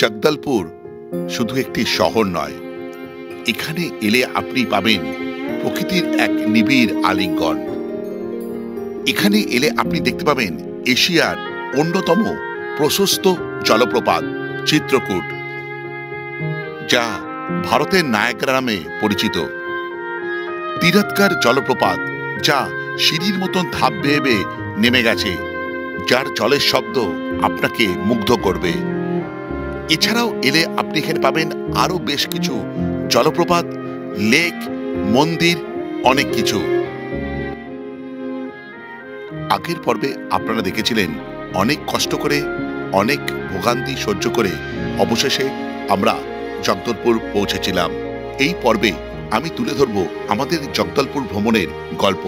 জগদলপুর শুধু একটি শহর নয়, এখানে এলে আপনি পাবেন প্রকৃতির এক নিবিড় আলিঙ্গন। এখানে এলে আপনি দেখতে পাবেন এশিয়ার অন্যতম প্রশস্ত জলপ্রপাত চিত্রকূট, যা ভারতের নায়াগ্রা নামে পরিচিত। তিরাৎকার জলপ্রপাত, যা সিঁড়ির মতন ধাপ বেয়ে বেয়ে নেমে গেছে, যার জলের শব্দ আপনাকে মুগ্ধ করবে। এছাড়াও এলে আপনি এখানে পাবেন আরো বেশ কিছু জলপ্রপাত, লেক, মন্দির, অনেক কিছু। আগের পর্বে আপনারা দেখেছিলেন অনেক কষ্ট করে, অনেক ভোগান্তি সহ্য করে অবশেষে আমরা জগদলপুর পৌঁছেছিলাম। এই পর্বে আমি তুলে ধরব আমাদের জগদলপুর ভ্রমণের গল্প,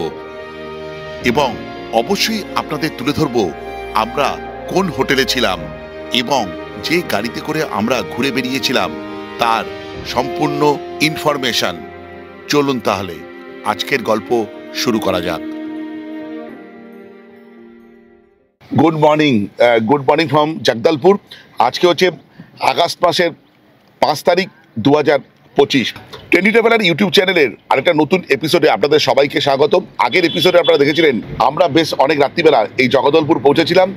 এবং অবশ্যই আপনাদের তুলে ধরব আমরা কোন হোটেলে ছিলাম এবং যে গাড়িতে করে আমরা ঘুরে বেরিয়েছিলাম তার সম্পূর্ণ ইনফরমেশন। চলুন তাহলে আজকের গল্প শুরু করা যাক। Good morning from Jagdalpur. আজকে হচ্ছে আগস্ট মাসের 5 তারিখ 2025। ট্রেন্ডি ট্রাভেলার ইউটিউব চ্যানেলের আরেকটা নতুন এপিসোডে আপনাদের সবাইকে স্বাগত। আগের এপিসোডে আপনারা দেখেছিলেন আমরা বেশ অনেক রাত্রিবেলা এই জগদলপুর পৌঁছেছিলাম।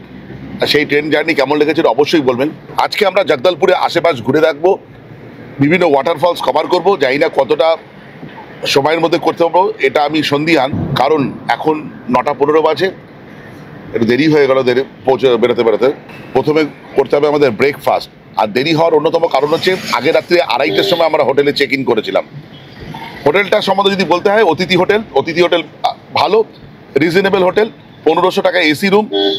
সেই ট্রেন জার্নি কেমন লেগেছিল অবশ্যই বলবেন। আজকে আমরা জগদলপুরে আশেপাশ ঘুরে দেখবো, বিভিন্ন ওয়াটারফলস কভার করব। জানি না কতটা সময়ের মধ্যে করতে পারবো, এটা আমি সন্দিহান, কারণ এখন 9:15 বাজে, একটু দেরি হয়ে গেল বেরোতে। প্রথমে করতে হবে আমাদের ব্রেকফাস্ট। আর দেরি হওয়ার অন্যতম কারণ হচ্ছে আগের রাত্রে 2:30টার সময় আমরা হোটেলে চেক ইন করেছিলাম। হোটেলটার সম্বন্ধে যদি বলতে হয়, অতিথি হোটেল ভালো, রিজনেবল হোটেল। 1500 টাকা এসি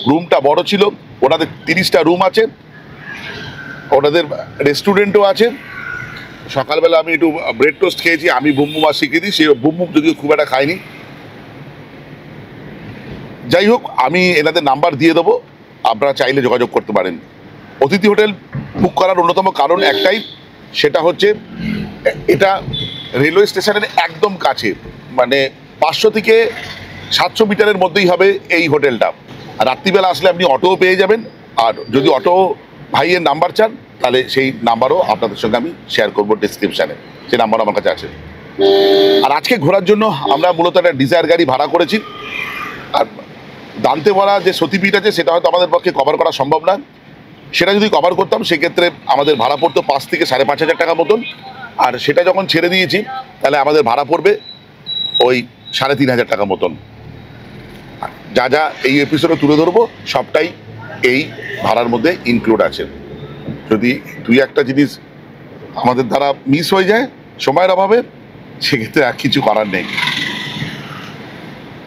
রুমটা বড় ছিল। ওনাদের 30টা রুম আছে, ওনাদের রেস্টুরেন্টও আছে। সকালবেলা আমি একটু ব্রেড টোস্ট খেয়েছি, আমি বুমবুম আর শিখিয়ে দিই, সে বুমবুম যদিও খুব একটা খাইনি। যাই হোক, আমি এনাদের নাম্বার দিয়ে দেবো, আপনারা চাইলে যোগাযোগ করতে পারেন। অতিথি হোটেল বুক করার অন্যতম কারণ একটাই, সেটা হচ্ছে এটা রেলওয়ে স্টেশনের একদম কাছে, মানে 500 থেকে 700 মিটারের মধ্যেই হবে এই হোটেলটা। আর রাত্রিবেলা আসলে আপনি অটোও পেয়ে যাবেন, আর যদি অটো ভাইয়ের নাম্বার চান তাহলে সেই নাম্বারও আপনাদের সঙ্গে আমি শেয়ার করবো ডিসক্রিপশানে, সেই নাম্বার আমার কাছে আছে। আর আজকে ঘোরার জন্য আমরা মূলত একটা ডিজায়ার গাড়ি ভাড়া করেছি। আর দান্তেওয়ালা যে সতীপীঠ আছে সেটা হয়তো আমাদের পক্ষে কভার করা সম্ভব না। সেটা যদি কভার করতাম সেক্ষেত্রে আমাদের ভাড়া পড়তো 5 থেকে 5,500 টাকা মতন। আর সেটা যখন ছেড়ে দিয়েছি তাহলে আমাদের ভাড়া পড়বে ওই 3,500 টাকা মতন। যা যা এই এপিসোডে তুলে ধরবো সবটাই এই ভাড়ার মধ্যে ইনক্লুড আছে। যদি 2-1টা জিনিস আমাদের দ্বারা মিস হয়ে যায় সময়ের অভাবে, সেক্ষেত্রে আর কিছু করার নেই।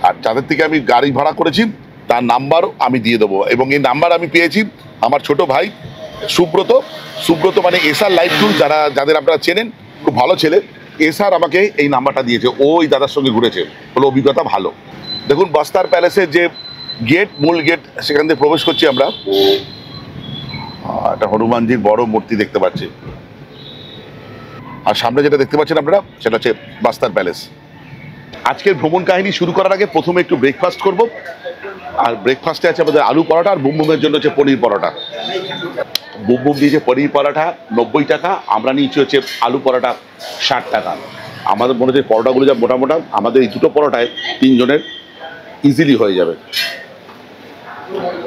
আর যাদের থেকে আমি গাড়ি ভাড়া করেছি তার নাম্বারও আমি দিয়ে দেবো, এবং এই নাম্বার আমি পেয়েছি আমার ছোট ভাই সুব্রত মানে এসআর লাইফ ট্যুর, যাদের আপনারা চেনেন, খুব ভালো ছেলে। এসআর আমাকে এই নাম্বারটা দিয়েছে, ও ওই দাদার সঙ্গে ঘুরেছে, হলো অভিজ্ঞতা ভালো। দেখুন বস্তার প্যালেসের যে মূল গেট, সেখান থেকে প্রবেশ করছি আমরা। একটা হনুমানজির বড় মূর্তি দেখতে পাচ্ছি, আর সামনে যেটা দেখতে পাচ্ছেন আপনারা সেটা হচ্ছে বস্তার প্যালেস। আজকের ভ্রমণ কাহিনী শুরু করার আগে প্রথমে একটু ব্রেকফাস্ট করব। আর ব্রেকফাস্টে আছে আমাদের আলু পরোটা, আর বুমবুমের জন্য হচ্ছে পনির পরোটা। বুমবুম দিয়েছে পনির পরোটা 90 টাকা, আমরা নিয়েছি হচ্ছে আলু পরোটা 60 টাকা। আমাদের মনে হচ্ছে পরোটাগুলো যা মোটা, আমাদের এই দুটো পরোটায় 3 জনের ইজিলি হয়ে যাবে।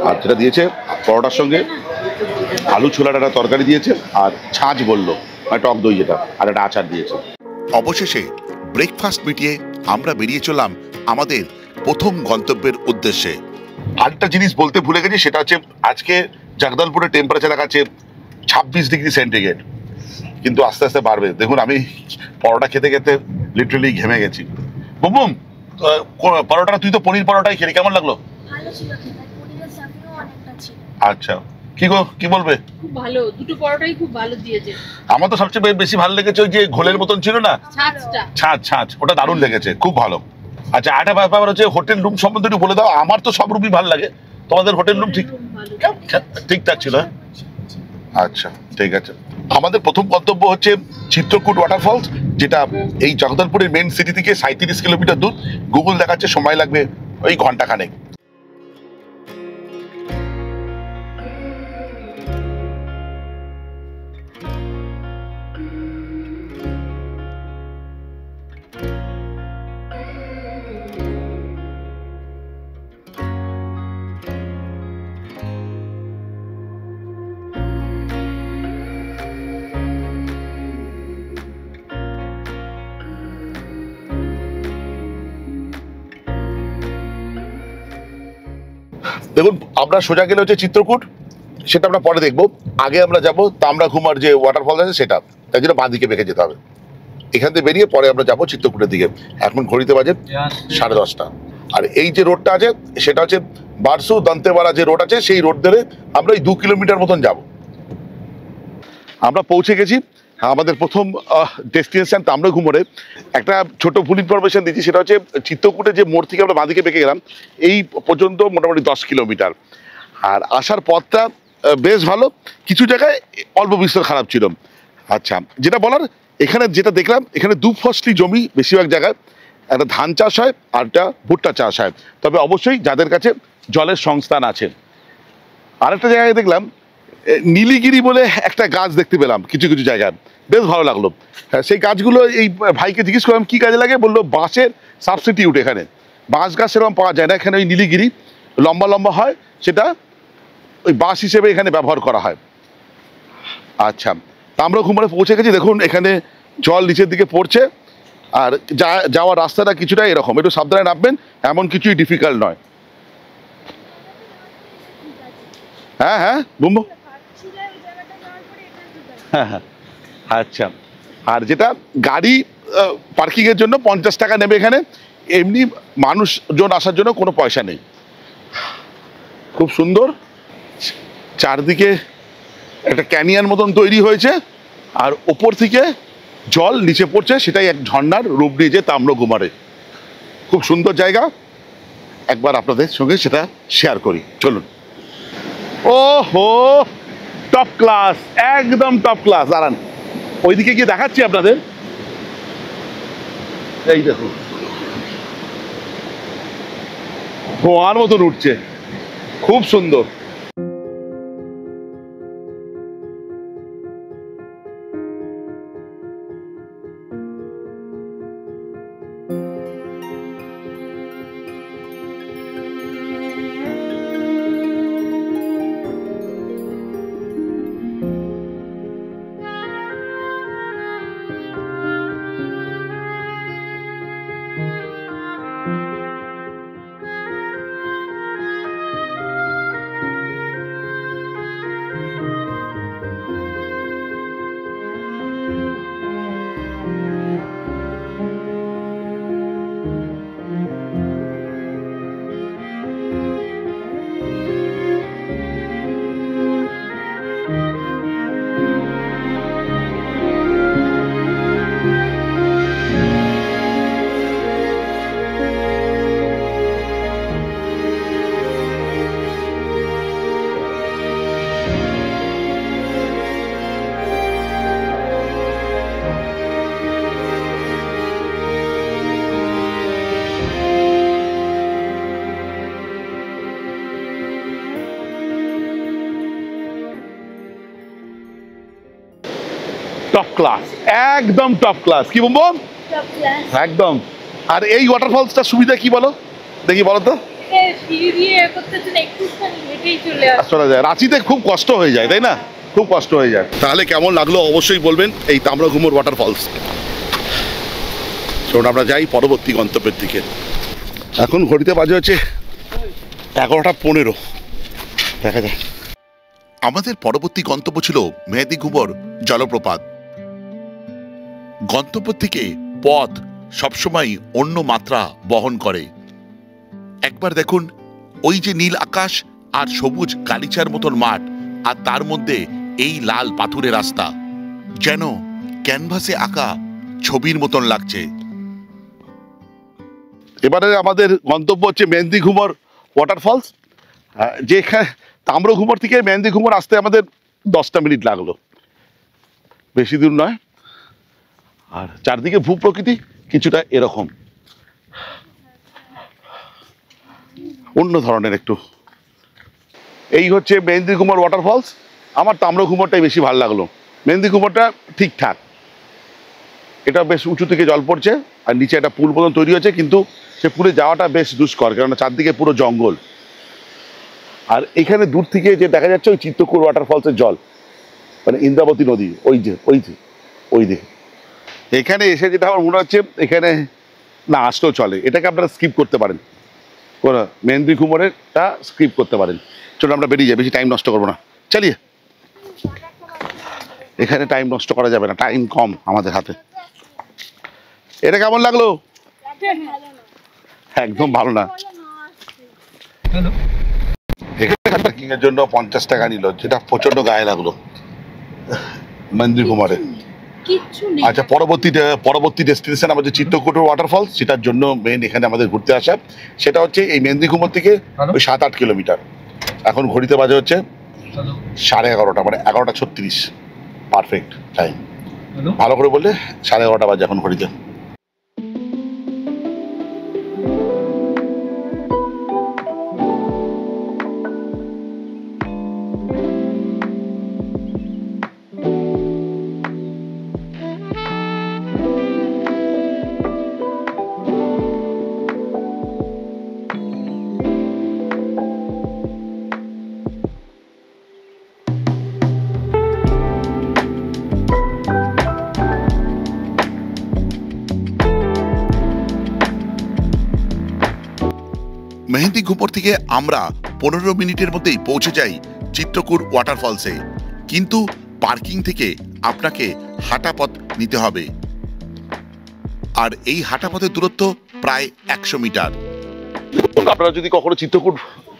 আর যেটা দিয়েছে পরোটার সঙ্গে আলু ছোলার একটা তরকারি দিয়েছে, আর ছাঁচ বললো, টক দই যেটা, আর একটা আচার দিয়েছে। অবশেষে ব্রেকফাস্ট মিটিয়ে আমরা বেরিয়ে চললাম আমাদের প্রথম গন্তব্যের উদ্দেশ্যে। আরেকটা জিনিস বলতে ভুলে গেছি, সেটা হচ্ছে আজকে জগদলপুরের টেম্পারেচার আছে 26 ডিগ্রি সেন্টিগ্রেড, কিন্তু আস্তে আস্তে বাড়বে। দেখুন আমি পরোটা খেতে খেতে লিটারালি ঘেমে গেছি। বুমবুম, পরোটা তুই তো পনির পরোটাই খেলি, কেমন লাগলো? আচ্ছা, কি বলবে? খুব ভালো, দুটো পরোটাই খুব ভালো দিয়েছে। আমার তো সবচেয়ে বেশি ভালো লেগেছে ওই যে ঘোলের মতন ছিল না, ছাঁচ, ওটা দারুণ লেগেছে, খুব ভালো। আচ্ছা, একটা ব্যাপার হচ্ছে হোটেল রুম সম্বন্ধে একটু বলে দাও। আমার তো সব রুমই ভালো লাগে, তোমাদের হোটেল রুম ঠিকঠাক ছিল? আচ্ছা, ঠিক আছে। আমাদের প্রথম গন্তব্য হচ্ছে চিত্রকূট ওয়াটারফলস, যেটা এই জগদলপুরের মেন সিটি থেকে 37 কিলোমিটার দূর। গুগল দেখাচ্ছে সময় লাগবে ওই ঘন্টাখানেক। দেখুন আমরা সোজা গেলে হচ্ছে চিত্রকূট, সেটা আমরা পরে দেখবো। আগে আমরা যাব তামরাঘুমার যে ওয়াটারফল আছে সেটা, তাই জন্য বাঁ দিকে বেঁকে যেতে হবে। এখান থেকে বেরিয়ে পরে আমরা যাবো চিত্রকূটের দিকে। এখন ঘড়িতে বাজে 10:30। আর এই যে রোডটা আছে সেটা হচ্ছে বারসু দন্তেওয়ালা যে রোড আছে, সেই রোড ধরে আমরা এই 2 কিলোমিটার মতন যাব। আমরা পৌঁছে গেছি আমাদের প্রথম ডেস্টিনেশন তাম্রঘুমরে। একটা ছোট ভুল ইনফরমেশন দিচ্ছি, সেটা হচ্ছে চিত্রকূটের যে মোড় থেকে আমরা বাঁদিকে বেঁকে গেলাম এই পর্যন্ত মোটামুটি 10 কিলোমিটার। আর আসার পথটা বেশ ভালো, কিছু জায়গায় অল্প বিস্তর খারাপ ছিল। আচ্ছা, যেটা বলার এখানে যেটা দেখলাম, এখানে 2 ফসলি জমি বেশিরভাগ জায়গায়, একটা ধান চাষ হয় আর একটা ভুট্টা চাষ হয়, তবে অবশ্যই যাদের কাছে জলের সংস্থান আছে। আরেকটা জায়গায় দেখলাম নীলিগিরি বলে একটা গাছ দেখতে পেলাম কিছু কিছু জায়গায়, বেশ ভালো লাগলো। হ্যাঁ, সেই গাছগুলো এই ভাইকে জিজ্ঞেস করলাম কী কাজে লাগে, বললো বাঁশের সাবস্টিটিউট। এখানে বাঁশ গাছ সেরকম পাওয়া যায় না, এখানে ওই নীলিগিরি লম্বা লম্বা হয়, সেটা ওই বাঁশ হিসেবে এখানে ব্যবহার করা হয়। আচ্ছা, তাম্রঘুমরে পৌঁছে গেছি। দেখুন এখানে জল নিচের দিকে পড়ছে, আর যাওয়ার রাস্তাটা কিছুটা এরকম, একটু সাবধানে নামবেন, এমন কিছুই ডিফিকাল্ট নয়। হ্যাঁ হ্যাঁ বুম্বু, হ্যাঁ হ্যাঁ আচ্ছা। আর যেটা গাড়ি পার্কিংয়ের জন্য 50 টাকা নেবে এখানে, এমনি মানুষজন আসার জন্য কোনো পয়সা নেই। খুব সুন্দর, চারদিকে একটা ক্যানিয়ন মতন তৈরি হয়েছে, আর ওপর থেকে জল নিচে পড়ছে, সেটাই এক ঝর্ণার রূপ নিয়েছে তাম্রঘুমরে। খুব সুন্দর জায়গা, একবার আপনাদের সঙ্গে সেটা শেয়ার করি, চলুন। ও হো, টপ ক্লাস, একদম টপ ক্লাস। দাঁড়ান, ওইদিকে গিয়ে দেখাচ্ছি আপনাদের। এই দেখুন ধোঁয়ার মতন উঠছে, খুব সুন্দর। টপ ক্লাস, একদম টপ ক্লাস। কি বলবো, একদম। আর এই ওয়াটারফলসটার সুবিধা কি বলো দেখি, বলো তো। চলে যায়, রাঁচিতে খুব কষ্ট হয়ে যায়, তাই না? খুব কষ্ট হয়ে যায়। তাহলে কেমন লাগলো অবশ্যই বলবেন এই তাম্রঘুমর ওয়াটারফলস। চলুন আমরা যাই পরবর্তী গন্তব্যের দিকে। এখন ঘড়িতে বাজে হচ্ছে 11:15, দেখা যায়। আমাদের পরবর্তী গন্তব্য ছিল মেহেদিঘুমর জলপ্রপাত। গন্তব্য থেকে পথ সবসময় অন্য মাত্রা বহন করে। একবার দেখুন ওই যে নীল আকাশ আর সবুজ গালিচার মতন মাঠ, আর তার মধ্যে এই লাল পাথুরে রাস্তা, যেন ক্যানভাসে আঁকা ছবির মতন লাগছে। এবারে আমাদের গন্তব্য হচ্ছে মেহেদিঘুমর ওয়াটারফলস, যেখানে তাম্রঘুমর থেকে মেহেদিঘুমর আসতে আমাদের 10টা মিনিট লাগলো, বেশি দূর নয়। আর চারদিকে ভূপ্রকৃতি কিছুটা এরকম, অন্য ধরনের একটু। এই হচ্ছে মেহেদিঘুমর ওয়াটারফলস। আমার তাম্রঘুমরটাই বেশি ভালো লাগলো। মেহেদিঘুমরটা ঠিকঠাক, এটা বেশ উঁচু থেকে জল পড়ছে, আর নিচে একটা পুল মতন তৈরি হয়েছে, কিন্তু সে পুলে যাওয়াটা বেশ দুষ্কর, কেননা চারদিকে পুরো জঙ্গল। আর এখানে দূর থেকে যে দেখা যাচ্ছে ওই চিত্রকূট ওয়াটারফলসের জল, মানে ইন্দ্রাবতী নদী, ওই দিকে। এখানে এসে যেটা আমার মনে হচ্ছে, এখানে না আসলেও চলে, এটাকে আপনারা স্কিপ করতে পারেন। মেহেন্দি ঘুমরেরটা স্কিপ করতে পারেন। চলো আমরা বেরিয়ে যাই, বেশি টাইম নষ্ট করবো না, চালিয়ে। এখানে টাইম নষ্ট করা যাবে না, টাইম কম আমাদের হাতে। এটা কেমন লাগলো? একদম ভালো না। এখানে পার্কিং এর জন্য 50 টাকা নিল, যেটা প্রচন্ড গায়ে লাগলো মন্দির কুমারে। কিচ্ছু নেই। আচ্ছা, পরবর্তী ডেস্টিনেশন আমাদের চিত্রকূট ওয়াটারফলস, সেটার জন্য মেন এখানে আমাদের ঘুরতে আসা। সেটা হচ্ছে এই মেহেন্দি কুমার থেকে ওই 7-8 কিলোমিটার। এখন ঘড়িতে বাজে হচ্ছে 11:30, মানে 11:36, পারফেক্ট টাইম। ভালো করে বললে 11:30 বাজে এখন ঘড়িতে। মেহেন্দি ঘুমর থেকে আমরা 15 মিনিটের মধ্যেই পৌঁছে যাই চিত্রকূট ওয়াটারফলসে, কিন্তু পার্কিং থেকে আপনাকে হাঁটা পথ নিতে হবে, আর এই হাঁটা পথের দূরত্ব প্রায় 100 মিটার। আপনারা যদি কখনো চিত্রকূট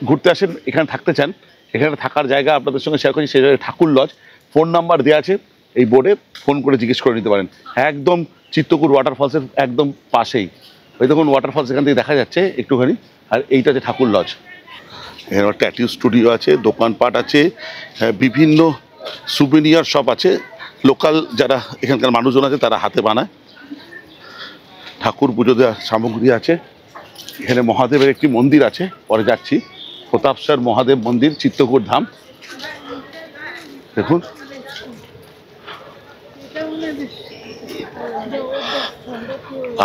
ঘুরতে আসেন, এখানে থাকতে চান, এখানে থাকার জায়গা আপনাদের সঙ্গে শেয়ার করছি। সেটা ঠাকুর লজ, ফোন নাম্বার দেওয়া আছে এই বোর্ডে, ফোন করে জিজ্ঞেস করে নিতে পারেন। একদম চিত্রকূট ওয়াটারফলসের একদম পাশেই, ওই দেখুন ওয়াটারফলস এখান থেকে দেখা যাচ্ছে একটুখানি। আর এইটা হচ্ছে ঠাকুর লজ। এখানে ট্যাটু স্টুডিও আছে, দোকানপাট আছে, বিভিন্ন সুভেনিয়ার শপ আছে। লোকাল যারা এখানকার মানুষজন আছে তারা হাতে বানায়। ঠাকুর পুজো দেওয়ার সামগ্রী আছে। এখানে মহাদেবের একটি মন্দির আছে, পরে যাচ্ছি। প্রতাপসর মহাদেব মন্দির, চিত্রকূট ধাম দেখুন।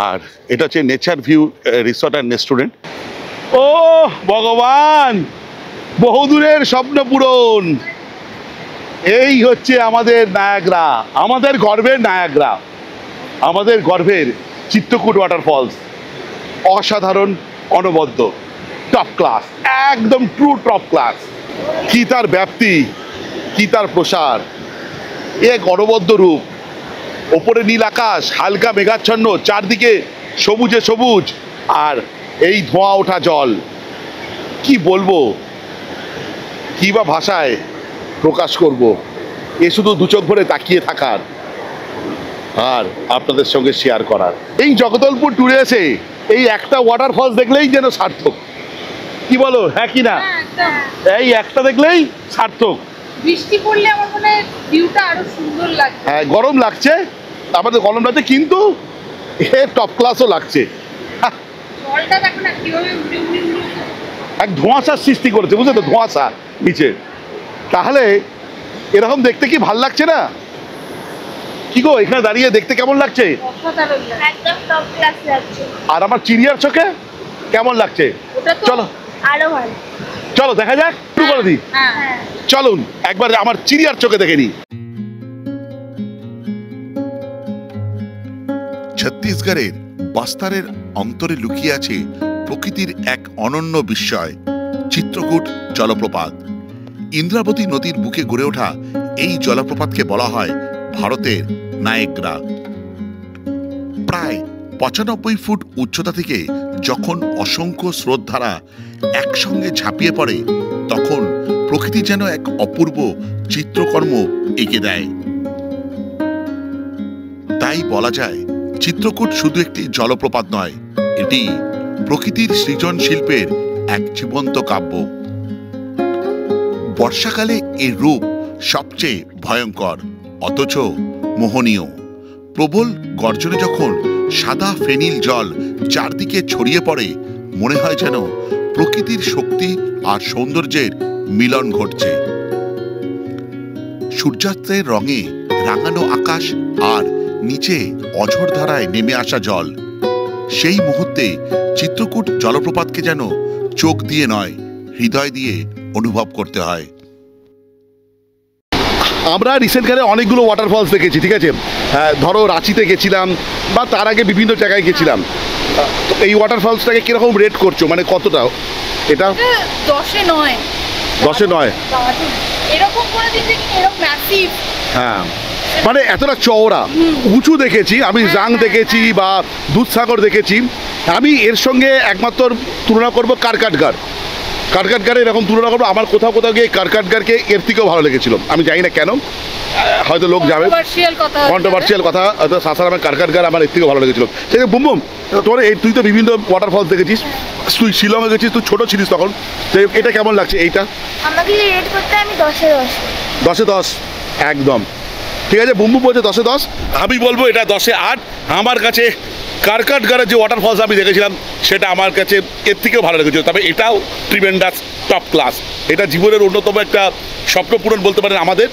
আর এটা হচ্ছে nature view resort and restaurant. ও ভগবান, বহুদূরের স্বপ্ন পূরণ। এই হচ্ছে আমাদের নায়াগ্রা, আমাদের গর্বের নায়াগ্রা, আমাদের গর্বের চিত্রকূট ওয়াটারফলস। অসাধারণ, অনবদ্য, টপ ক্লাস, একদম ট্রু টপ ক্লাস। কি তার ব্যাপ্তি, কি তার প্রসার, এক অনবদ্য রূপ। ওপরে নীল আকাশ, হালকা মেঘাচ্ছন্ন, চারদিকে সবুজে সবুজ, আর এই ধোঁয়া ওঠা জল। কি বলবো, কি বা ভাষায় প্রকাশ করব। এ শুধু দু চোখ ভরে তাকিয়ে থাকার আর আপনাদের সঙ্গে শেয়ার করার। এই জগদলপুর ট্যুরে এসে এই একটা ওয়াটারফলস দেখলেই যেন সার্থক। কি বলো, হ্যাঁ কি না? এই একটা দেখলেই সার্থক। বৃষ্টি পড়লে আমার মনে হয় ভিউটা আরো সুন্দর লাগবে। হ্যাঁ, গরম লাগছে, আমাদের গরম লাগছে, কিন্তু এ টপ ক্লাসও লাগছে। জলটা দেখো না কিভাবে উড়ে উড়ে উড়ে এক ধোঁয়াশার সৃষ্টি করেছে, বুঝলে তো, ধোঁয়াশা নিচে। তাহলে এরকম দেখতে কি ভাল লাগছে না? কি গো, এখানে দাঁড়িয়ে দেখতে কেমন লাগছে? অসাধারণ লাগছে। একদম টপ ক্লাস লাগছে। আর আমার চিড়িয়ার চোখে কেমন লাগছে? ওটা তো চলো আরো ভালো। চলো দেখা যাক, শুরু করে দিই। হ্যাঁ, চলুন একবার আমার চিড়িয়ার চোখে দেখে নিই। ছত্তিশগড়ের বাস্তারের অন্তরে লুকিয়ে আছে প্রকৃতির এক অনন্য বিস্ময়, চিত্রকূট জলপ্রপাত। ইন্দ্রাবতী নদীর বুকে গড়ে ওঠা এই জলপ্রপাতকে বলা হয় ভারতের নায়াগ্রা। প্রায় 95 ফুট উচ্চতা থেকে যখন অসংখ্য স্রোতধারা একসঙ্গে ঝাঁপিয়ে পড়ে, তখন প্রকৃতি যেন এক অপূর্ব চিত্রকর্ম এঁকে দেয়। তাই বলা যায় চিত্রকূট শুধু একটি জলপ্রপাত নয়, এটি প্রকৃতির সৃজন শিল্পের এক জীবন্ত কাব্য। বর্ষাকালে এর রূপ সবচেয়ে ভয়ঙ্কর, অথচ মোহনীয়। প্রবল গর্জনে যখন সাদা ফেনিল জল চারদিকে ছড়িয়ে পড়ে, মনে হয় যেন প্রকৃতির শক্তি আর সৌন্দর্যের মিলন ঘটছে। সূর্যাস্তের রঙে রাঙানো আকাশ আর নিচে অঝোর ধারায় নেমে আসা জল, সেই মুহূর্তে চিত্রকূট জলপ্রপাতকে যেন চোখ দিয়ে নয়, হৃদয় দিয়ে অনুভব করতে হয়। আমরা রিসেন্টকালে অনেকগুলো ওয়াটারফলস দেখেছি, ঠিক আছে। ধরো রাঁচিতে গেছিলাম, বা তার আগে বিভিন্ন জায়গায় গেছিলাম। তো এই ওয়াটারফলসটাকে কিরকম রেট করছো, মানে কতটা এটা? 10-এ 9। 10-এ 9? এরকম করে দিচ্ছে কি এরকম ম্যাসিভ। হ্যাঁ, মানে এতটা চওড়া উঁচু দেখেছি আমি, জাং দেখেছি বা দুধসাগর দেখেছি আমি, এর সঙ্গে একমাত্র তুলনা করবো কারকাটগার এরকম তুলনা করবো। আমার কোথাও কোথাও গিয়ে কারকাটগারকে এর থেকেও ভালো লেগেছিল, আমি জানি না কেন, হয়তো লোক যাবে কন্ট্রোভার্সিয়াল কথা, হয়তো সাসারামের কারকাটগার আমার এর থেকেও ভালো লেগেছিল। সেই বুমবুম, তোর এই তুই তো বিভিন্ন ওয়াটারফলস দেখেছিস, তুই শিলংয়ে গেছিস, তুই ছোটো ছিলিস তখন, তো এটা কেমন লাগছে এইটা? আমাকে রেট করতে আমি 10-এ 10। 10-এ 10 একদম ঠিক আছে। বুমবুম বলছে 10-এ 10, আমি বলবো এটা 10-এ 8। আমার কাছে কারকাটগারের যে ওয়াটারফলস আমি দেখেছিলাম সেটা আমার কাছে এর থেকেও ভালো লেগেছিল, তবে এটাও ট্রিমেন্ডাস টপ ক্লাস। এটা জীবনের অন্যতম একটা স্বপ্ন পূরণ বলতে পারেন আমাদের।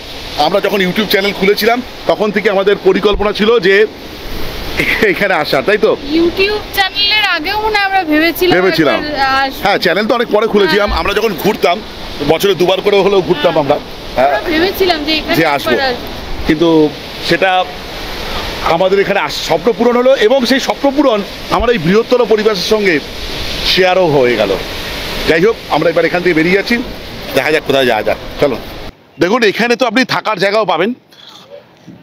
আমরা যখন ইউটিউব চ্যানেল খুলেছিলাম তখন থেকে আমাদের পরিকল্পনা ছিল যে এখানে আসার, তাই তো? ইউটিউব চ্যানেলের আগেও মনে হয় আমরা ভেবেছিলাম। হ্যাঁ, চ্যানেল তো অনেক পরে খুলেছিলাম, আমরা যখন ঘুরতাম বছরে 2বার করে হলেও ঘুরতাম আমরা, ভেবেছিলাম যে আসবো, কিন্তু সেটা আমাদের এখানে স্বপ্ন পূরণ হলো, এবং সেই স্বপ্ন পূরণ আমার এই বৃহত্তর পরিবেশের সঙ্গে শেয়ারও হয়ে গেল। যাই হোক, আমরা এবার এখান থেকে বেরিয়ে যাচ্ছি, দেখা যাক কোথায় যাওয়া যাক। চলো, দেখুন এখানে তো আপনি থাকার জায়গাও পাবেন,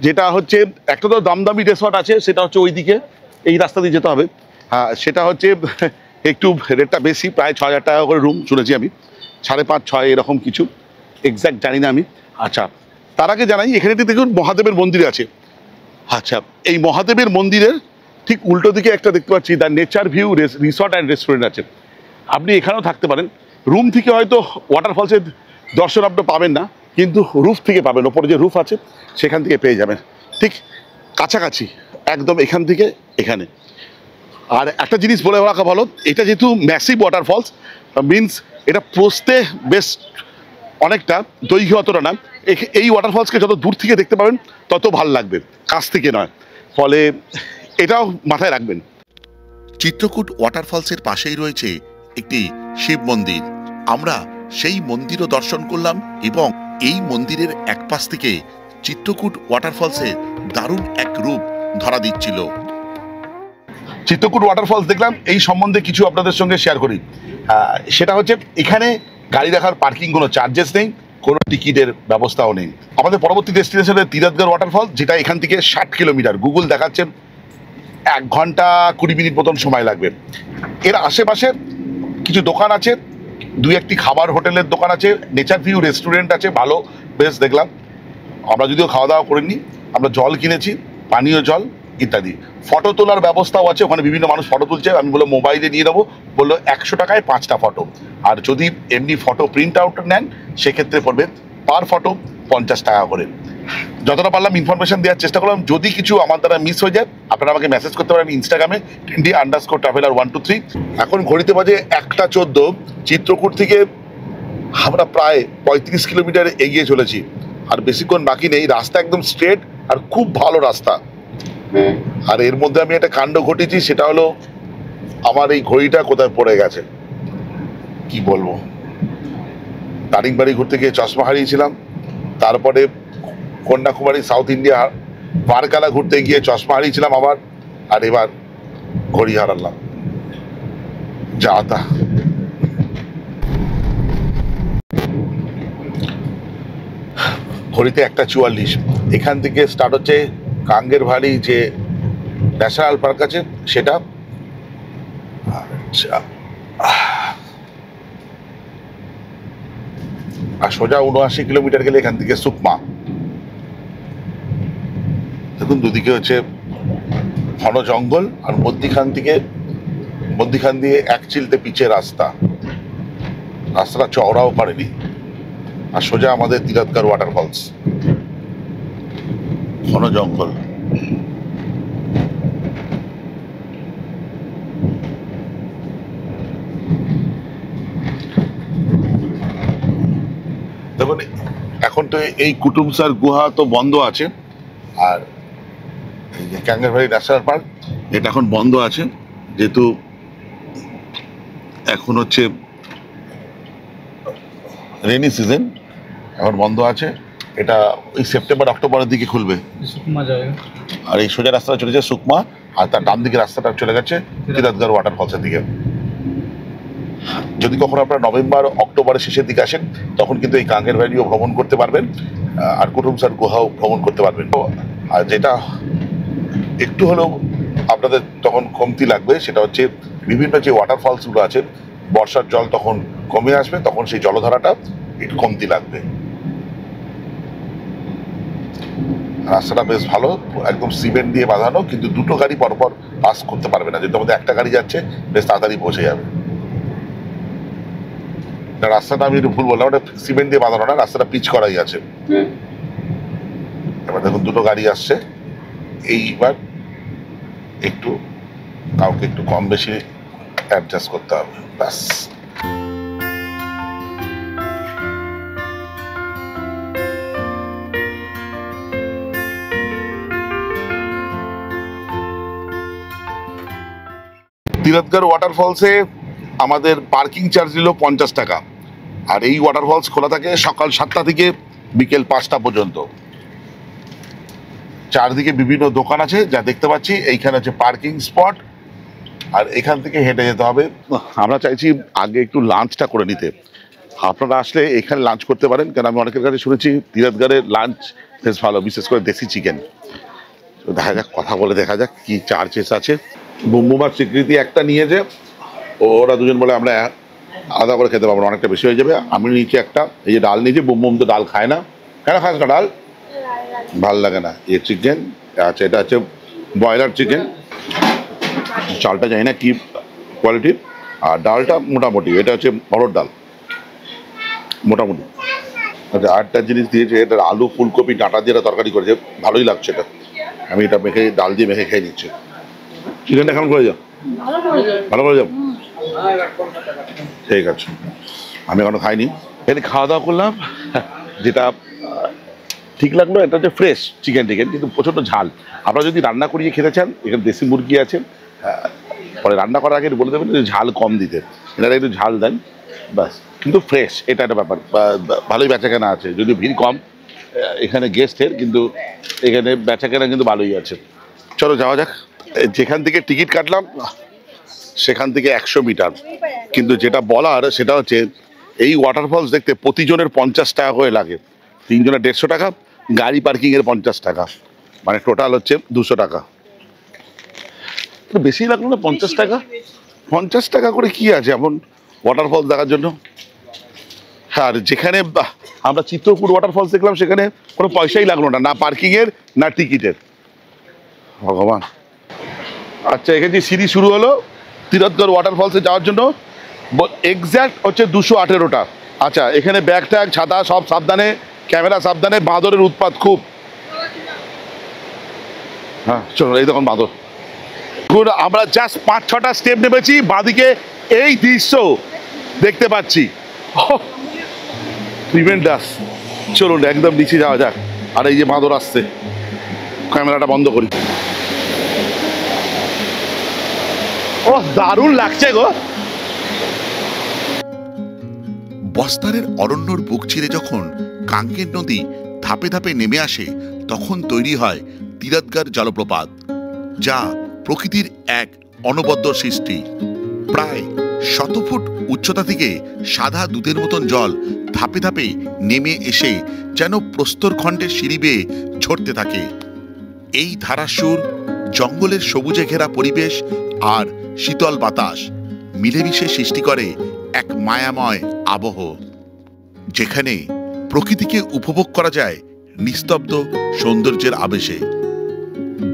যেটা হচ্ছে একটা তো দামদামি রিসর্ট আছে, সেটা হচ্ছে ওইদিকে, এই রাস্তা দিয়ে যেতে হবে। হ্যাঁ, সেটা হচ্ছে একটু রেটটা বেশি, প্রায় 6,000 টাকা করে রুম শুনেছি আমি, 5.5-6 এরকম কিছু, এক্স্যাক্ট জানি না আমি। আচ্ছা, তার আগে জানাই এখানে দেখুন মহাদেবের মন্দির আছে। আচ্ছা, এই মহাদেবের মন্দিরের ঠিক উল্টো দিকে একটা দেখতে পাচ্ছি the nature view resort and restaurant আছে, আপনি এখানেও থাকতে পারেন। রুম থেকে হয়তো ওয়াটারফলসের দর্শন আপনি পাবেন না, কিন্তু রুফ থেকে পাবেন, ওপরে যে রুফ আছে সেখান থেকে পেয়ে যাবেন, ঠিক কাছাকাছি একদম এখান থেকে এখানে। আর একটা জিনিস বলে রাখা ভালো, এটা যেহেতু ম্যাসিভ ওয়াটারফলস মিনস এটা প্রস্থে বেশ অনেকটা, দৈর্ঘ্য অতটা না। এই ওয়াটারফলসকে যত দূর থেকে দেখতে পাবেন তত ভাল লাগবে, কাছ থেকে নয়, ফলে এটাও মাথায় রাখবেন। চিত্রকূট ওয়াটারফলসের পাশেই রয়েছে একটি শিব মন্দির, আমরা সেই মন্দিরও দর্শন করলাম, এবং এই মন্দিরের এক পাশ থেকে চিত্রকূট ওয়াটারফলসের দারুণ এক রূপ ধরা দিচ্ছিল। চিত্রকূট ওয়াটারফলস দেখলাম, এই সম্বন্ধে কিছু আপনাদের সঙ্গে শেয়ার করি। সেটা হচ্ছে এখানে গাড়ি রাখার পার্কিং কোনো চার্জেস নেই, কোনো টিকিটের ব্যবস্থাও নেই। আমাদের পরবর্তী ডেস্টিনেশনের তিরাথগড় ওয়াটারফল, যেটা এখান থেকে 60 কিলোমিটার, গুগল দেখাচ্ছে 1 ঘন্টা 20 মিনিট মতন সময় লাগবে। এর আশেপাশে কিছু দোকান আছে, 2-1টি খাবার হোটেলের দোকান আছে, নেচার ভিউ রেস্টুরেন্ট আছে, ভালো বেশ দেখলাম। আমরা যদিও খাওয়া দাওয়া করিনি, আমরা জল কিনেছি, পানীয় জল ইত্যাদি। ফটো তোলার ব্যবস্থাও আছে, ওখানে বিভিন্ন মানুষ ফটো তুলছে, আমি বললো মোবাইলে নিয়ে নেবো, বললো 100 টাকায় 5টা ফটো, আর যদি এমনি ফটো প্রিন্ট আউট নেন সেক্ষেত্রে পড়বে পার ফটো 50 টাকা করে। যতটা পারলাম ইনফরমেশন দেওয়ার চেষ্টা করলাম, যদি কিছু আমার দ্বারা মিস হয়ে যায় আপনারা আমাকে মেসেজ করতে পারেন ইনস্টাগ্রামে @traveler123। এখন ঘড়িতে বাজে 1:14, চিত্রকূট থেকে আমরা প্রায় 35 কিলোমিটার এগিয়ে চলেছি, আর বেশিক্ষণ বাকি নেই। রাস্তা একদম স্ট্রেট আর খুব ভালো রাস্তা। আর এর মধ্যে আমি একটা কাণ্ড ঘটেছি, সেটা হলো আমার এই ঘড়িটা কোথায় পড়ে গেছে, কি বলবো। দারিংবাড়ি ঘুরতে গিয়ে চশমা হারিয়েছিলাম, তারপরে কন্যাকুমারী সাউথ ইন্ডিয়া বারকালা ঘুরতে গিয়ে চশমা হারিয়েছিলাম আবার, আর এবার ঘড়ি হারালাম, যা তা। ঘড়িতে 1:44। এখান থেকে স্টার্ট হচ্ছে কাঙ্গের ভালি যে ন্যাশনাল পার্ক আছে সেটা, আচ্ছা, আর সোজা 79 কিলোমিটার গেলে এখান থেকে সুকমা। দেখুন দুদিকে হচ্ছে ঘন জঙ্গল, আর মধ্যিখান দিয়ে এক চিলতে পিচের রাস্তাটা চওড়াও পারেনি, আর সোজা আমাদের তিরাথগড় ওয়াটারফলস, ঘন জঙ্গল। দেখুন এখন তো এই কুটুমসার গুহা তো বন্ধ আছে, আর এই যে ক্যাঙ্গারভারি ন্যাশনাল পার্ক এটা এখন বন্ধ আছে, যেহেতু এখন হচ্ছে রেনি সিজন, এখন বন্ধ আছে। এটা ওই সেপ্টেম্বর অক্টোবরের দিকে খুলবে। सुकमा जाएगा। আর এই সোজা রাস্তা চলেছে সুকমা, আর তার ডান দিকে রাস্তাটা চলে গেছে তিরথগড় ওয়াটারফলসের দিকে। যদি কখনো আপনারা নভেম্বর অক্টোবরের শেষের দিকে আসেন তখন কিন্তু এই কাঙ্গের ভ্যালিও ভ্রমণ করতে পারবেন, আর কুটুমসার গুহাও ভ্রমণ করতে পারবেন। আর যেটা একটু হলেও আপনাদের তখন কমতি লাগবে সেটা হচ্ছে বিভিন্ন যে ওয়াটারফলসগুলো আছে বর্ষার জল তখন কমে আসবে, তখন সেই জলধারাটা একটু কমতি লাগবে। রাস্তাটা বেশ ভালো, একদম সিমেন্ট দিয়ে বাঁধানো, কিন্তু দুটো গাড়ি পরপর পাস করতে পারবে না, যেহেতু আমাদের একটা গাড়ি যাচ্ছে বেশ তাড়াতাড়ি পৌঁছে যাবে। রাস্তাটা আমি একটু ভুল বললাম, ওটা সিমেন্ট দিয়ে বাঁধানো না, রাস্তাটা পিচ করাই আছে। এবার দেখুন দুটো গাড়ি আসছে, এইবার একটু কাউকে একটু কম বেশি অ্যাডজাস্ট করতে হবে ব্যাস। তিরথগড় ওয়াটারফলসে আমাদের পার্কিং চার্জ নিল 50 টাকা, আর এই ওয়াটারফলস খোলা থাকে সকাল 7টা থেকে বিকেল 5টা পর্যন্ত। চারদিকে বিভিন্ন দোকান আছে যা দেখতে পাচ্ছি, এইখানে হচ্ছে পার্কিং স্পট, আর এখান থেকে হেঁটে যেতে হবে। আমরা চাইছি আগে একটু লাঞ্চটা করে নিতে, আপনারা আসলে এখানে লাঞ্চ করতে পারেন, কারণ আমি অনেকের কাছে শুনেছি তিরথগড়ের লাঞ্চ বেশ ভালো, বিশেষ করে দেশি চিকেন। দেখা যাক, কথা বলে দেখা যাক কি চার্জেস আছে। বুমবুমার স্বীকৃতি একটা নিয়েছে, ওরা দুজন বলে আমরা আলাদা করে খেতে পারবো না, অনেকটা বেশি হয়ে যাবে। আমি নিচে একটা, এই যে ডাল নিয়েছি, বুমবুম তো ডাল খায় না। কেন খাস না ডাল? ভাল লাগে না। এই চিকেন আচ্ছা, এটা হচ্ছে ব্রয়লার চিকেন, চালটা জানি না কি কোয়ালিটির, আর ডালটা মোটামুটি, এটা হচ্ছে অরহর ডাল মোটামুটি। আচ্ছা, আরেকটা জিনিস দিয়েছে, এটা আলু ফুলকপি ডাঁটা দিয়ে তরকারি করেছে, ভালোই লাগছে এটা। আমি এটা মেখে ডাল দিয়ে মেখে খেয়ে নিচ্ছি। চিকেনটা কেমন করে যাও? ভালো করে যাও, ঠিক আছে। আমি এখনো খাইনি, এখানে খাওয়া দাওয়া করলাম, যেটা ঠিক লাগলো এটা হচ্ছে ফ্রেশ চিকেন টিকেন, কিন্তু প্রচণ্ড ঝাল। আপনারা যদি রান্না করিয়ে খেতে চান, এখানে দেশি মুরগি আছে, পরে রান্না করার আগে বলে দেবেন যে ঝাল কম দিতে, এনারা একটু ঝাল দেন ব্যাস, কিন্তু ফ্রেশ, এটা একটা ব্যাপার। ভালোই বেচাকেনা আছে, যদি ভিড় কম এখানে গেস্টের, কিন্তু এখানে বেচাকেনা কিন্তু ভালোই আছে। চলো যাওয়া যাক। যেখান থেকে টিকিট কাটলাম সেখান থেকে 100 মিটার, কিন্তু যেটা বলার সেটা হচ্ছে এই ওয়াটারফলস দেখতে প্রতিজনের 50 টাকা করে লাগে, 3 জনের 150 টাকা, গাড়ি পার্কিংয়ের 50 টাকা, মানে টোটাল হচ্ছে 200 টাকা। বেশি লাগলো না 50 টাকা? 50 টাকা করে কি আছে এমন ওয়াটারফলস দেখার জন্য। হ্যাঁ, আর যেখানে আমরা চিত্রকূট ওয়াটারফলস দেখলাম সেখানে কোনো পয়সাই লাগলো না, না পার্কিংয়ের না টিকিটের। ভগবান। আচ্ছা, এখানে যে সিঁড়ি শুরু হলো তিরথগড় ওয়াটারফলসে যাওয়ার জন্য, এক্স্যাক্ট হচ্ছে 218টা। আচ্ছা, এখানে ব্যাগ ট্যাগ ছাতা সব সাবধানে, ক্যামেরা সাবধানে, বাঁদরের উৎপাত খুব। হ্যাঁ চলো, এই দেখুন বাঁদর। আমরা জাস্ট 5-6টা স্টেপ নেমেছি, বাঁদিকে এই দৃশ্য দেখতে পাচ্ছি, ট্রিমেন্ডাস। চলুন একদম নিচে যাওয়া যাক। আর এই যে বাঁদর আসছে, ক্যামেরাটা বন্ধ করি। ও দারুণ লাগছে গো। বস্তারের অরণ্যর বুক চিরে যখন কাঙ্গের নদী ধাপে ধাপে নেমে আসে, তখন তৈরি হয় তিরথগড় জলপ্রপাত, যা প্রকৃতির এক অনবদ্য সৃষ্টি। প্রায় 100 ফুট উচ্চতা থেকে সাদা দুধের মতন জল ধাপে ধাপে নেমে এসে যেন প্রস্তরখণ্ডের সিঁড়ি বেয়ে ঝরতে থাকে। এই ধারাসুর, জঙ্গলের সবুজে ঘেরা পরিবেশ আর শীতল বাতাস মিলেমিশে সৃষ্টি করে এক মায়াময় আবহ, যেখানে প্রকৃতিকে উপভোগ করা যায় নিস্তব্ধ সৌন্দর্যের আবেশে।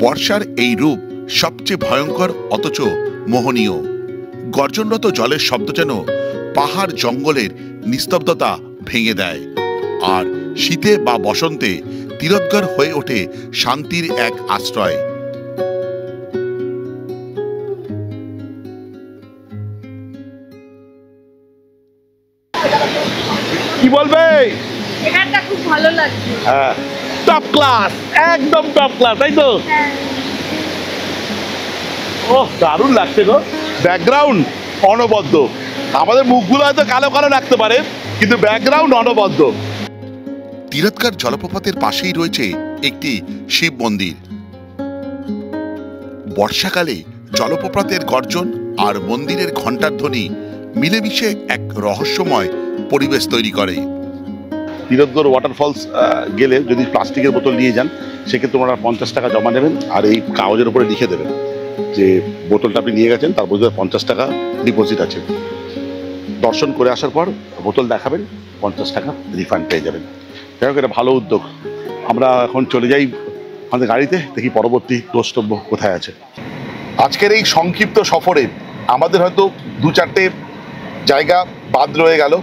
বর্ষার এই রূপ সবচেয়ে ভয়ঙ্কর অথচ মোহনীয়। গর্জনরত জলের শব্দ যেন পাহাড় জঙ্গলের নিস্তব্ধতা ভেঙে দেয়, আর শীতে বা বসন্তে তিরথগড় হয়ে ওঠে শান্তির এক আশ্রয়। কি বলবে? এখানটা খুব ভালো লাগছে। হ্যাঁ, টপ ক্লাস, একদম টপ ক্লাস, তাই তো? ও দারুণ লাগছে গো। ব্যাকগ্রাউন্ড অনবদ্য, আমাদের মুখগুলো হয়তো কালো কালো লাগতে পারে, কিন্তু ব্যাকগ্রাউন্ড অনবদ্য। তিরথগড় জলপ্রপাতের পাশেই রয়েছে একটি শিব মন্দির। বর্ষাকালে জলপ্রপাতের গর্জন আর মন্দিরের ঘণ্টার ধ্বনি মিলেমিশে এক রহস্যময় পরিবেশ তৈরি করে। তীরথগড় ওয়াটারফলস গেলে যদি প্লাস্টিকের বোতল নিয়ে যান, সেক্ষেত্রে ওনারা 50 টাকা জমা নেবেন, আর এই কাগজের উপরে লিখে দেবেন যে বোতলটা আপনি নিয়ে গেছেন, তার মধ্যে 50 টাকা ডিপোজিট আছে। দর্শন করে আসার পর বোতল দেখাবেন, 50 টাকা রিফান্ড পেয়ে যাবেন। যাই হোক, এটা ভালো উদ্যোগ। আমরা এখন চলে যাই আমাদের গাড়িতে, দেখি পরবর্তী দ্রষ্টব্য কোথায় আছে। আজকের এই সংক্ষিপ্ত সফরে আমাদের হয়তো 2-4টে জায়গা বাদ রয়ে গেল।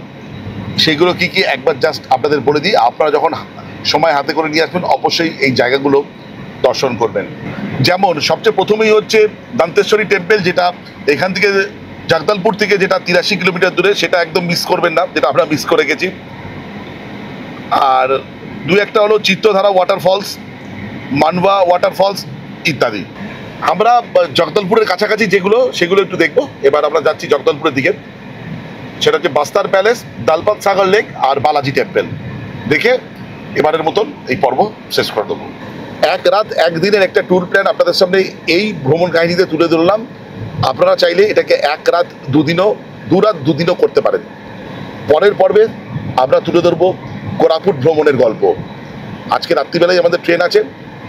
সেগুলো কি কি একবার জাস্ট আপনাদের বলে দিই। আপনারা যখন সময় হাতে করে নিয়ে আসবেন, অবশ্যই এই জায়গাগুলো দর্শন করবেন। যেমন সবচেয়ে প্রথমেই হচ্ছে দন্তেশ্বরী টেম্পল, যেটা এখান থেকে জগদলপুর থেকে যেটা 83 কিলোমিটার দূরে, সেটা একদম মিস করবেন না, যেটা আমরা মিস করে গেছি। আর 2-1টা হলো চিত্রধারা ওয়াটারফলস, মানবা ওয়াটারফলস ইত্যাদি। আমরা জগদলপুরের কাছাকাছি যেগুলো, সেগুলো একটু দেখবো। এবার আমরা যাচ্ছি জগদলপুরের দিকে। সেটা হচ্ছে বাস্তার প্যালেস, দালপাত সাগর লেক আর বালাজি টেম্পল। দেখে এবারের মতন এই পর্ব শেষ করে দেবো। 1 রাত 1 দিনের একটা ট্যুর প্ল্যান আপনাদের সামনে এই ভ্রমণ কাহিনীতে তুলে ধরলাম। আপনারা চাইলে এটাকে 1 রাত 2 দিনও, 2 রাত 2 দিনও করতে পারেন। পরের পর্বে আমরা তুলে ধরবো কোরাপুট ভ্রমণের গল্প। আজকে রাত্রিবেলায় আমাদের ট্রেন আছে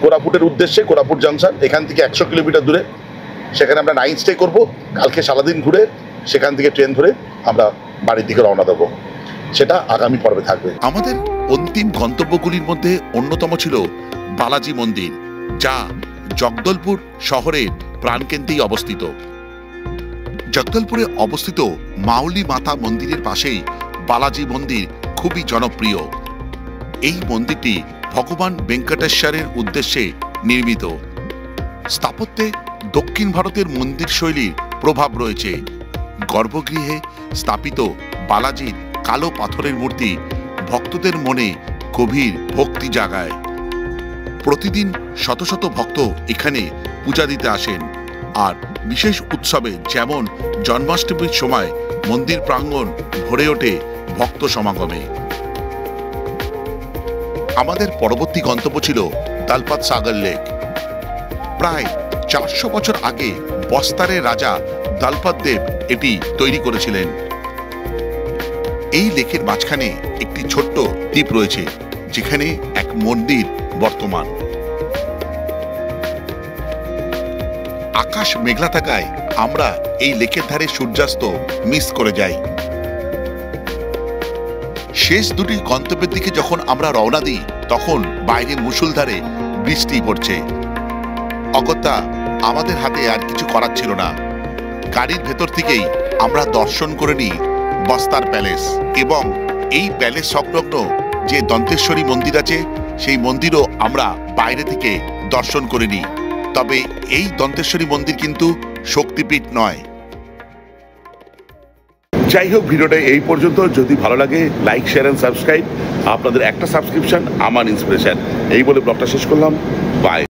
কোরাপুটের উদ্দেশ্যে, কোরাপুট জাংশন, এখান থেকে 100 কিলোমিটার দূরে। সেখানে আমরা নাইট স্টে করবো। কালকে সারাদিন ঘুরে সেখান থেকে ট্রেন ধরে আমরা বাড়ির দিকে রওনা দেবো। সেটা আগামী পর্বে থাকবে। আমাদের অন্তিম গন্তব্যগুলির মধ্যে অন্যতম ছিল বালাজি মন্দির, যা জগদলপুর শহরের প্রাণকেন্দ্রেই অবস্থিত। জগদলপুরে অবস্থিত মাউলি মাতা মন্দিরের পাশেই বালাজি মন্দির খুবই জনপ্রিয়। এই মন্দিরটি ভগবান ভেঙ্কটেশ্বরের উদ্দেশ্যে নির্মিত। স্থাপত্যে দক্ষিণ ভারতের মন্দির শৈলীর প্রভাব রয়েছে। গর্ভগৃহে স্থাপিত বালাজির কালো পাথরের মূর্তি ভক্তদের মনে গভীর ভক্তি জাগায়। প্রতিদিন শত শত ভক্ত এখানে পূজা দিতে আসেন, আর বিশেষ উৎসবে যেমন জন্মাষ্টমীর সময় মন্দির প্রাঙ্গণ ভরে ওঠে ভক্ত সমাগমে। আমাদের পরবর্তী গন্তব্য ছিল দালপাত সাগর লেক। প্রায় 400 বছর আগে বস্তারের রাজা দালপাত দেব এটি তৈরি করেছিলেন। এই লেকের মাঝখানে একটি ছোট্ট দ্বীপ রয়েছে, যেখানে এক মন্দির বর্তমান। আকাশ মেঘলা থাকায় আমরা এই লেকের ধারে সূর্যাস্ত মিস করে যাই। শেষ দুটি গন্তব্যের দিকে যখন আমরা রওনা দিই, তখন বাইরে মুষলধারে বৃষ্টি পড়ছে। অগত্যা আমাদের হাতে আর কিছু করার ছিল না। গাড়ির ভেতর থেকেই আমরা দর্শন করে নিই বস্তার প্যালেস, এবং এই প্যালেস সংলগ্ন যে দন্তেশ্বরী মন্দির আছে, সেই মন্দিরও আমরা বাইরে থেকে দর্শন করে নিই। তবে এই দন্তেশ্বরী মন্দির কিন্তু শক্তিপীঠ নয়। যাই হোক, ভিডিওটা এই পর্যন্ত। যদি ভালো লাগে লাইক, শেয়ার অ্যান্ড সাবস্ক্রাইব। আপনাদের একটা সাবস্ক্রিপশন আমার ইন্সপিরেশন। এই বলে ব্লগটা শেষ করলাম।